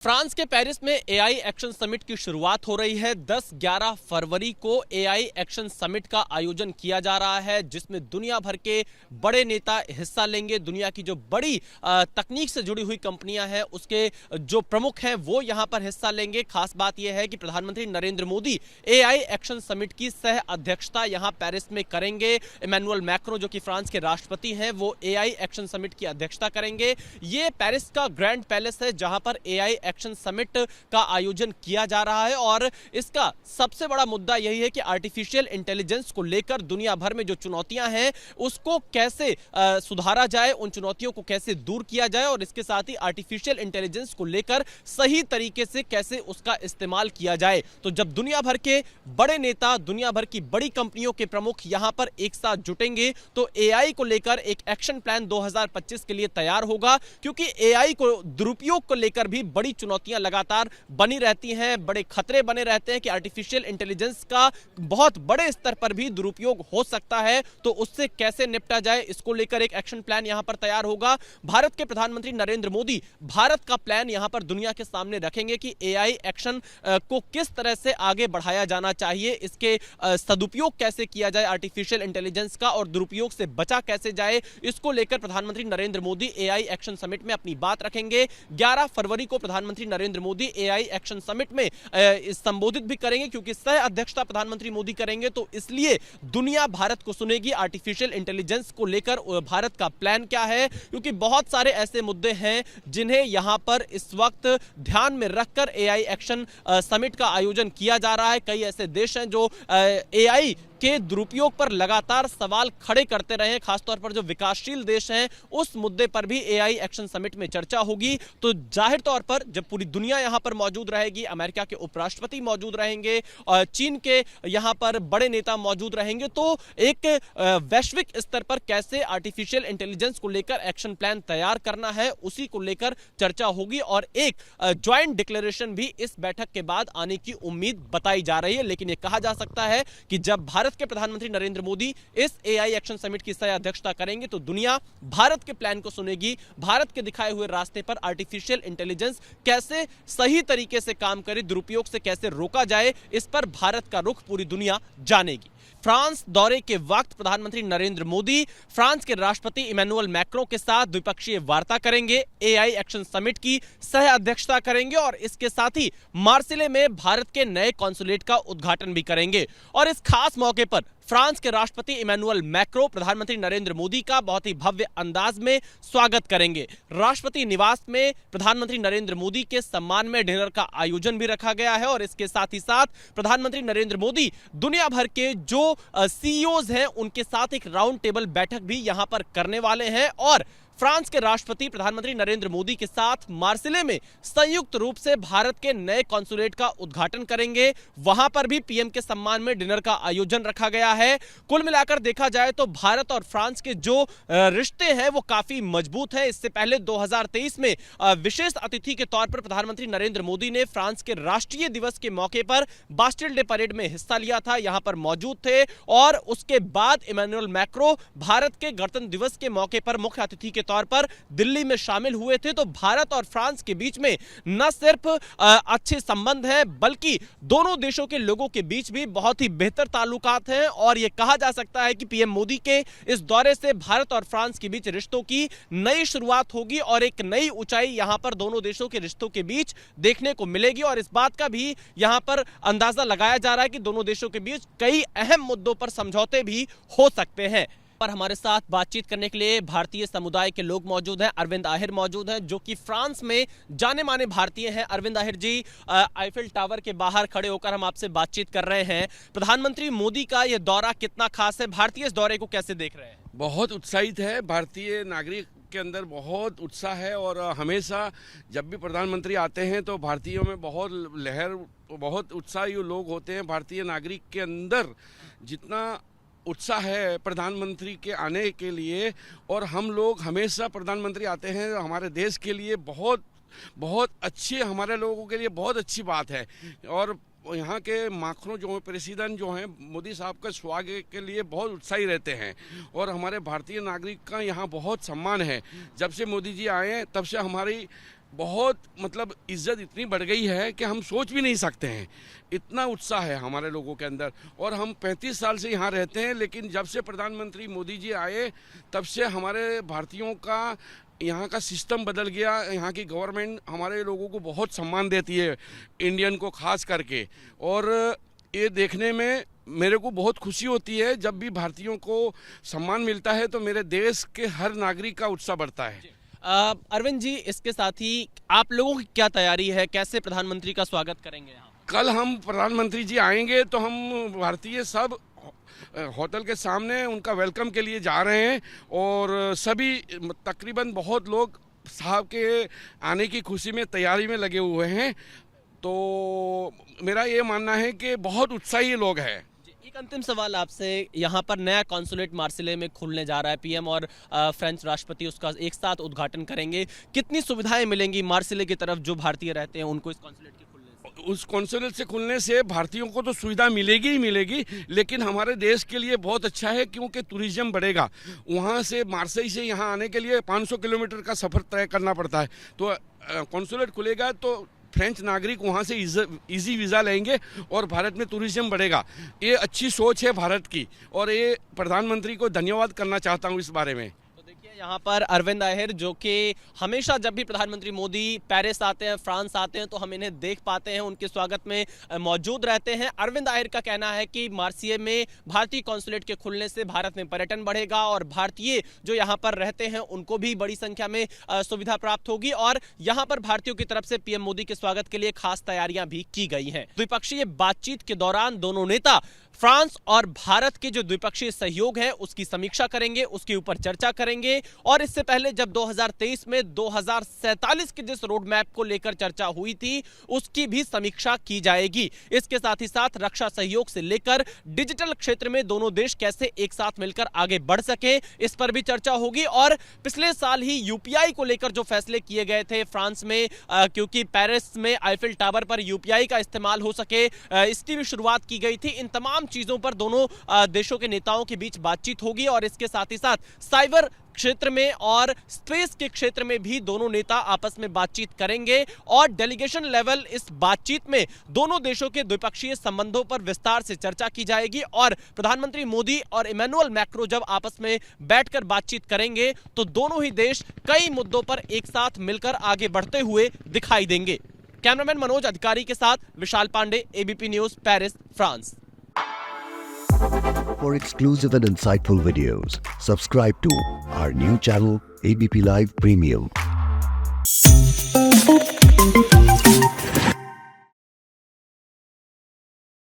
France के Paris में AI action summit की शुरुआत हो रही है। 10-11 फरवरी को एआई एक्शन समिट का आयोजन किया जा रहा है, जिसमें दुनिया भर के बड़े नेता हिस्सा लेंगे। दुनिया की जो बड़ी तकनीक से जुड़ी हुई कंपनियां हैं, उसके जो प्रमुख हैं वो यहां पर हिस्सा लेंगे। खास बात यह है कि प्रधानमंत्री Narendra Modi AI action summit की सह अध्यक्षता यहां पेरिस में करेंगे। इमैनुअल मैक्रो, जो कि फ्रांस के राष्ट्रपति हैं, वो एआई एक्शन समिट की अध्यक्षता करेंगे। ये पेरिस का ग्रैंड पैलेस है, जहां पर एआई एक्शन समिट का आयोजन किया जा रहा है। और इसका सबसे बड़ा मुद्दा यही है कि आर्टिफिशियल इंटेलिजेंस को लेकर दुनिया भर में जो चुनौतियां हैं, उसको कैसे सुधारा जाए, उन चुनौतियों को कैसे दूर किया जाए, और इसके साथ ही आर्टिफिशियल इंटेलिजेंस को लेकर सही तरीके से कैसे उसका इस्तेमाल किया जाए। तो जब दुनिया भर के बड़े नेता, दुनिया भर की बड़ी कंपनियों के प्रमुख यहां पर एक साथ जुटेंगे, तो एआई को लेकर एक एक्शन प्लान 2025 के लिए तैयार होगा। क्योंकि एआई को दुरुपयोग को लेकर भी बड़ी चुनौतियां लगातार बनी रहती हैं, बड़े खतरे बने रहते हैं कि आर्टिफिशियल इंटेलिजेंस का बहुत बड़े स्तर पर भी दुरुपयोग हो सकता है। तो उससे कैसे निपटा जाए, इसको लेकर एक एक्शन प्लान यहां पर तैयार होगा। भारत के प्रधानमंत्री नरेंद्र मोदी भारत का प्लान यहां पर दुनिया के सामने रखेंगे कि एआई एक्शन को किस तरह से आगे बढ़ाया जाना चाहिए, इसके सदुपयोग कैसे किया जाए आर्टिफिशियल इंटेलिजेंस का, और दुरुपयोग से बचा कैसे जाए। इसको लेकर प्रधानमंत्री Narendra Modi AI action summit में अपनी बात रखेंगे। 11 फरवरी को प्रधानमंत्री Narendra Modi AI action summit में संबोधित भी करेंगे, क्योंकि सह अध्यक्षता प्रधानमंत्री मोदी करेंगे। तो इसलिए दुनिया भारत को सुनेगी आर्टिफिशियल इंटेलिजेंस को लेकर भारत का प्लान क्या है, क्योंकि बहुत सारे ऐसे मुद्दे हैं जिन्हें यहां पर इस वक्त ध्यान में रखकर एआई एक्शन समिट का आयोजन किया जा रहा है। कई ऐसे देश हैं जो एआई के दुरुपयोग पर लगातार सवाल खड़े करते रहे हैं। खासतौर पर जो विकासशील देश हैं, उस मुद्दे पर भी एआई एक्शन समिट में चर्चा होगी। तो जाहिर तौर पर जब पूरी दुनिया यहां पर मौजूद रहेगी, अमेरिका के उपराष्ट्रपति मौजूद रहेंगे और चीन के यहां पर बड़े नेता मौजूद रहेंगे, तो एक वैश्विक स्तर पर कैसे आर्टिफिशियल इंटेलिजेंस को लेकर एक्शन प्लान तैयार करना है, उसी को लेकर चर्चा होगी। और एक ज्वाइंट डिक्लेरेशन भी इस बैठक के बाद आने की उम्मीद बताई जा रही है। लेकिन यह कहा जा सकता है कि जब भारत के प्रधानमंत्री नरेंद्र मोदी इस एआई एक्शन समिट की सह अध्यक्षता करेंगे, तो दुनिया भारत के प्लान को सुनेगी। भारत के दिखाए हुए रास्ते पर आर्टिफिशियल इंटेलिजेंस कैसे सही तरीके से काम करे, दुरुपयोग से कैसे रोका जाए, इस पर भारत का रुख पूरी दुनिया जानेगी। फ्रांस दौरे के वक्त प्रधानमंत्री नरेंद्र मोदी फ्रांस के राष्ट्रपति इमैनुअल मैक्रों के साथ द्विपक्षीय वार्ता करेंगे, एआई एक्शन समिट की सह अध्यक्षता करेंगे, और इसके साथ ही मार्सिले में भारत के नए कॉन्सुलेट का उद्घाटन भी करेंगे। और इस खास मौके पर फ्रांस के राष्ट्रपति इमैनुअल मैक्रो प्रधानमंत्री नरेंद्र मोदी का बहुत ही भव्य अंदाज में स्वागत करेंगे। राष्ट्रपति निवास में प्रधानमंत्री नरेंद्र मोदी के सम्मान में डिनर का आयोजन भी रखा गया है। और इसके साथ ही साथ प्रधानमंत्री नरेंद्र मोदी दुनिया भर के जो सीईओज हैं, उनके साथ एक राउंड टेबल बैठक भी यहां पर करने वाले हैं। और फ्रांस के राष्ट्रपति प्रधानमंत्री नरेंद्र मोदी के साथ मार्सिले में संयुक्त रूप से भारत के नए कॉन्सुलेट का उद्घाटन करेंगे। वहां पर भी पीएम के सम्मान में डिनर का आयोजन रखा गया है। कुल मिलाकर देखा जाए तो भारत और फ्रांस के जो रिश्ते हैं, वो काफी मजबूत हैं। इससे पहले 2023 में विशेष अतिथि के तौर पर प्रधानमंत्री नरेंद्र मोदी ने फ्रांस के राष्ट्रीय दिवस के मौके पर बास्टिल डे परेड में हिस्सा लिया था, यहां पर मौजूद थे। और उसके बाद इमैनुअल मैक्रो भारत के गणतंत्र दिवस के मौके पर मुख्य अतिथि के तौर पर दिल्ली में शामिल हुए थे। तो भारत और फ्रांस के बीच में न सिर्फ अच्छे संबंध हैं, बल्कि दोनों देशों के लोगों के बीच भी बहुत ही बेहतर ताल्लुकात हैं। और यह कहा जा सकता है कि पीएम मोदी के इस दौरे से भारत और फ्रांस के बीच रिश्तों की नई शुरुआत होगी, और एक नई ऊंचाई यहां पर दोनों देशों के रिश्तों के बीच देखने को मिलेगी। और इस बात का भी यहां पर अंदाजा लगाया जा रहा है कि दोनों देशों के बीच कई अहम मुद्दों पर समझौते भी हो सकते हैं। पर हमारे साथ बातचीत करने के लिए भारतीय समुदाय के लोग मौजूद हैं। अरविंद आहिर मौजूद हैं, जो कि फ्रांस में जाने माने भारतीय हैं। अरविंद आहिर जी, आईफिल टावर के बाहर खड़े होकर हम आपसे बातचीत कर रहे हैं। प्रधानमंत्री मोदी का यह दौरा कितना खास है? भारतीय इस दौरे को कैसे देख रहे हैं? बहुत उत्साहित है। भारतीय नागरिक के अंदर बहुत उत्साह है, और हमेशा जब भी प्रधानमंत्री आते हैं तो भारतीयों में बहुत लहर, बहुत उत्साही लोग होते हैं। भारतीय नागरिक के अंदर जितना उत्साह है प्रधानमंत्री के आने के लिए, और हम लोग हमेशा प्रधानमंत्री आते हैं हमारे देश के लिए बहुत बहुत अच्छी, हमारे लोगों के लिए बहुत अच्छी बात है। और यहाँ के माखनो जो है, प्रेसिडेंट जो हैं, मोदी साहब का स्वागत के लिए बहुत उत्साही रहते हैं। और हमारे भारतीय नागरिक का यहाँ बहुत सम्मान है। जब से मोदी जी आए हैं, तब से हमारी बहुत मतलब इज्जत इतनी बढ़ गई है कि हम सोच भी नहीं सकते हैं। इतना उत्साह है हमारे लोगों के अंदर। और हम 35 साल से यहाँ रहते हैं, लेकिन जब से प्रधानमंत्री मोदी जी आए तब से हमारे भारतीयों का यहाँ का सिस्टम बदल गया। यहाँ की गवर्नमेंट हमारे लोगों को बहुत सम्मान देती है, इंडियन को खास करके। और ये देखने में मेरे को बहुत खुशी होती है, जब भी भारतीयों को सम्मान मिलता है तो मेरे देश के हर नागरिक का उत्साह बढ़ता है। अरविंद जी, इसके साथ ही आप लोगों की क्या तैयारी है, कैसे प्रधानमंत्री का स्वागत करेंगे यहाँ? कल हम प्रधानमंत्री जी आएंगे तो हम भारतीय सब होटल के सामने उनका वेलकम के लिए जा रहे हैं। और सभी तकरीबन बहुत लोग साहब के आने की खुशी में तैयारी में लगे हुए हैं। तो मेरा ये मानना है कि बहुत उत्साही लोग हैं। एक अंतिम सवाल आपसे, यहाँ पर नया कॉन्सुलेट मार्सिले में खुलने जा रहा है, पीएम और फ्रेंच राष्ट्रपति उसका एक साथ उद्घाटन करेंगे। कितनी सुविधाएं मिलेंगी मार्सिले की तरफ जो भारतीय रहते हैं उनको इस कॉन्सुलेट के खुलने से? उस कॉन्सुलेट से खुलने से भारतीयों को तो सुविधा मिलेगी ही मिलेगी, लेकिन हमारे देश के लिए बहुत अच्छा है क्योंकि टूरिज्म बढ़ेगा। वहाँ से मार्सेई से यहाँ आने के लिए 500 किलोमीटर का सफ़र तय करना पड़ता है। तो कॉन्सुलेट खुलेगा तो फ्रेंच नागरिक वहाँ से इजी वीज़ा लेंगे और भारत में टूरिज्म बढ़ेगा। ये अच्छी सोच है भारत की, और ये प्रधानमंत्री को धन्यवाद करना चाहता हूँ इस बारे में। यहाँ पर अरविंद आहिर, जो कि हमेशा जब भी प्रधानमंत्री मोदी पेरिस आते हैं, फ्रांस आते हैं, तो हम इन्हें देख पाते हैं, उनके स्वागत में मौजूद रहते हैं। अरविंद आहिर का कहना है कि मार्सिले में भारतीय कॉन्सुलेट के खुलने से भारत में पर्यटन बढ़ेगा और भारतीय जो यहाँ पर रहते हैं उनको भी बड़ी संख्या में सुविधा प्राप्त होगी। और यहाँ पर भारतीयों की तरफ से पीएम मोदी के स्वागत के लिए खास तैयारियां भी की गई हैं। द्विपक्षीय बातचीत के दौरान दोनों नेता फ्रांस और भारत के जो द्विपक्षीय सहयोग है उसकी समीक्षा करेंगे, उसके ऊपर चर्चा करेंगे। और इससे पहले जब 2023 में 2047 के जिस रोड मैप को लेकर चर्चा हुई थी उसकी भी समीक्षा की जाएगी। इसके साथ ही साथ रक्षा सहयोग से लेकर डिजिटल क्षेत्र में दोनों देश कैसे एक साथ मिलकर आगे बढ़ सके, इस पर भी चर्चा होगी। और पिछले साल ही यूपीआई को लेकर जो फैसले किए गए थे फ्रांस में, क्योंकि पेरिस में आईफिल टावर पर यूपीआई का इस्तेमाल हो सके, इसकी भी शुरुआत की गई थी। इन तमाम चीजों पर दोनों देशों के नेताओं के बीच बातचीत होगी। और इसके साथ ही साथ साइबर क्षेत्र में और स्पेस के क्षेत्र में भी दोनों नेता आपस में बातचीत करेंगे। और डेलीगेशन लेवल इस बातचीत में दोनों देशों के द्विपक्षीय संबंधों पर विस्तार से चर्चा की जाएगी। और प्रधानमंत्री मोदी और इमैनुअल मैक्रो जब आपस में बैठकर बातचीत करेंगे तो दोनों ही देश कई मुद्दों पर एक साथ मिलकर आगे बढ़ते हुए दिखाई देंगे। कैमरामैन मनोज अधिकारी के साथ Vishal Pandey, ABP news, Paris, France. For exclusive and insightful videos, subscribe to our new channel, ABP Live Premium.